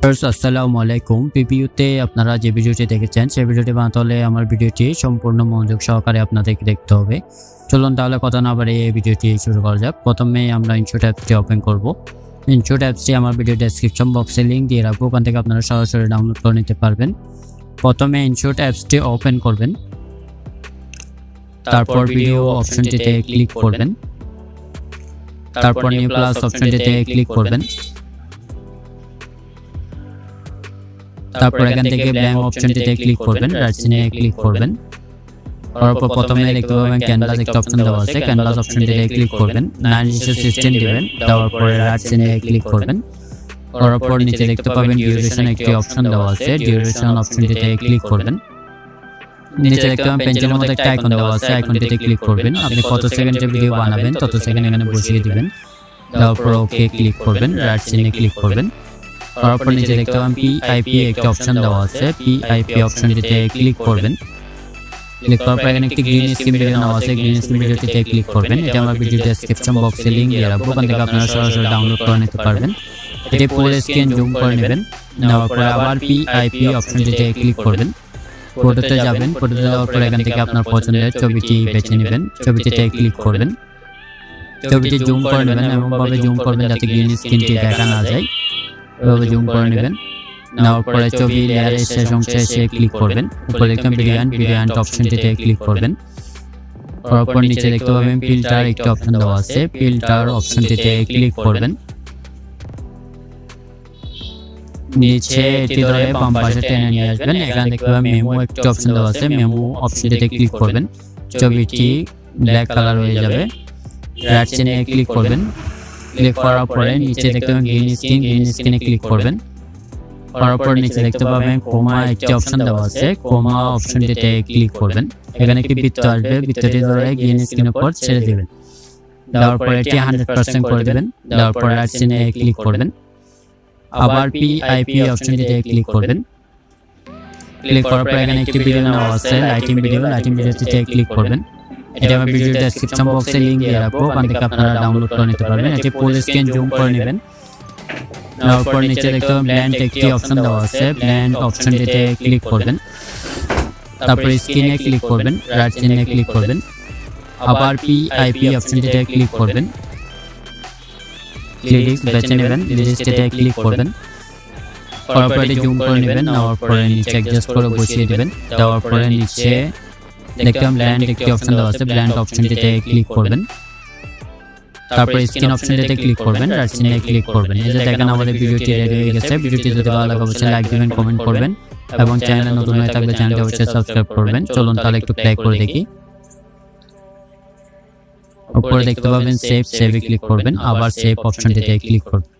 আসসালামু আলাইকুম। প্রিভিউতে আপনারা যে ভিডিওটি দেখেছেন সেই ভিডিওটি বানাতে হলে আমার ভিডিওটি সম্পূর্ণ মনোযোগ সহকারে আপনাদেরকে দেখতে হবে। চলুন তাহলে কথা না বাড়িয়ে এই ভিডিওটি শুরু করা যাক। প্রথমে আমরা ইনশট অ্যাপসটি ওপেন করব। ইনশট অ্যাপসটি আমার ভিডিও ডেসক্রিপশন বক্সে লিংক দিয়ে রাখবো, ওখান থেকে আপনারা সরাসরি ডাউনলোড করে নিতে পারবেন। প্রথমে ইনশট অ্যাপসটি ওপেন করবেন, তারপর ভিডিও অপশনটিতে ক্লিক করবেন, তারপর নিউ প্লাস অপশনটিতে ক্লিক করবেন, তারপর এখান থেকে ব্ল্যাঙ্ক অপশনটিতে ক্লিক করবেন, রাইট চিহ্নে ক্লিক করবেন। তারপর প্রথমে দেখতে পাবেন ক্যানভাস একটা অপশন দেওয়া আছে, ক্যানভাস অপশনটিতে ক্লিক করবেন, 9:16 দিবেন, দেওয়ার পরে রাইট চিহ্নে ক্লিক করবেন। তারপর নিচে দেখতে পাবেন ডিউরেশন একটি অপশন দেওয়া আছে, ডিউরেশন অপশনটিতে ক্লিক করবেন। নিচে দেখতে পাবেন পেন্সিলের মধ্যে একটা আইকন দেওয়া আছে, আইকনটিতে ক্লিক করবেন। আপনি কত সেকেন্ডের ভিডিও বানাবেন তত সেকেন্ড এখানে বসিয়ে দিবেন, তারপর ওকে ক্লিক করবেন, রাইট চিহ্নে ক্লিক করবেন। তারপর নিচে দেখতে পাবেন পিআইপি একটা অপশন দেওয়া আছে, পিআইপি অপশনটিতে ক্লিক করবেন। ক্লিক করার পর এখানে একটি গ্রিন স্ক্রিন ভিডিও নেওয়া আছে, গ্রিন স্ক্রিন ভিডিওটিতে ক্লিক করবেন। এটা আমার ভিডিও ডেসক্রিপশন বক্সে লিংক দিয়ে রাখবো, ওখান থেকে আপনারা সরাসরি ডাউনলোড করে নিতে পারবেন। এটি ফুল স্ক্রিন জুম করে নেবেন, নেওয়ার পরে আবার পিআইপি অপশনটিতে ক্লিক করবেন। ফটোতে যাবেন, ফটোতে যাওয়ার পর এখান থেকে আপনার পছন্দের ছবিটি বেছে নেবেন, ছবিটিতে ক্লিক করবেন। ছবিটি জুম করে নেবেন, এমনভাবে জুম করবেন যাতে গ্রিন স্ক্রিনটি দেখা না যায়, এভাবে জুম করে নেবেন। নেওয়ার পরে ছবি লেয়ারের শেষ অংশে এসে ক্লিক করবেন, উপরে দেখতে পাবেন ভিডিও অপশনটিতে ক্লিক করবেন। তারপর নিচে দেখতে পাবেন ফিল্টার একটি অপশন দেওয়া আছে, ফিল্টার অপশনটিতে ক্লিক করবেন। নিচে এটি ধরে বাম পাশে টেনে নিয়ে আসবেন, এখানে দেখতে পাবেন মেমো একটি অপশন দেওয়া আছে, মেমো অপশনটিতে ক্লিক করবেন। ছবিটি ব্ল্যাক কালার হয়ে যাবে, রাইট চিহ্নে ক্লিক করবেন। ক্লিক করার পরে নিচে দেখতে পাবেন গ্রিন স্ক্রিন, গ্রিন স্ক্রিনে ক্লিক করবেন। তারপর নিচে দেখতে পাবেন কোমা একটি অপশন দেওয়া আছে, কোমা অপশনটিতে ক্লিক করবেন। এখানে একটি বৃত্ত আসবে, বৃত্তটি ধরে গ্রিন স্ক্রিনের উপর ছেড়ে দেবেন, দেওয়ার পরে এটি 100% করে দেবেন। দেওয়ার পর রাইট চিহ্নে ক্লিক করবেন, আবার পিআইপি অপশনটিতে ক্লিক করবেন। ক্লিক করার পর এখানে একটি ভিডিও নেওয়া আছে, লাইটিং ভিডিও, লাইটিং ভিডিওটিতে ক্লিক করবেন। এটা আমার ভিডিও ডেসক্রিপশন বক্সে লিংক দিয়ে রাখবো, ওখান থেকে আপনারা ডাউনলোড করে নিতে পারবেন। এটি ফুল স্ক্রিন জুম করে নেবেন। তারপর নিচে দেখতে পাবেন ব্ল্যান্ড একটি অপশন দেওয়া আছে, ব্ল্যান্ড অপশনটিতে ক্লিক করবেন। তারপর স্ক্রিনে ক্লিক করবেন, রাইট চিহ্নে ক্লিক করবেন, আবার পিআইপি অপশনটিতে ক্লিক করবেন। লিরিক্স বেছে নেবেন, লিরিক্সটিতে ক্লিক করবেন। তারপর এটি জুম করে নেবেন, নেওয়ার পরে নিচে অ্যাডজাস্ট করে বসিয়ে দেবেন। দেওয়ার পরে নিচে দেখতে ব্ল্যান্ড একটি অপশন দেওয়া আছে, ব্ল্যান্ড অপশনটিতে ক্লিক করবেন। তারপর স্ক্রিন অপশনটিতে ক্লিক করবেন, রাইট চিহ্নে ক্লিক করবেন। এই যে দেখেন আমাদের ভিডিওটি রেডি হয়ে গেছে। ভিডিওটি যদি ভালো লাগে অবশ্যই লাইক দিবেন, কমেন্ট করবেন এবং চ্যানেলে নতুন হয়ে থাকলে চ্যানেলটি অবশ্যই সাবস্ক্রাইব করবেন। চলুন তাহলে একটু প্লে করে দেখি। উপরে দেখতে পাবেন সেভে ক্লিক করবেন, আবার সেভ অপশনটিতে ক্লিক করবেন।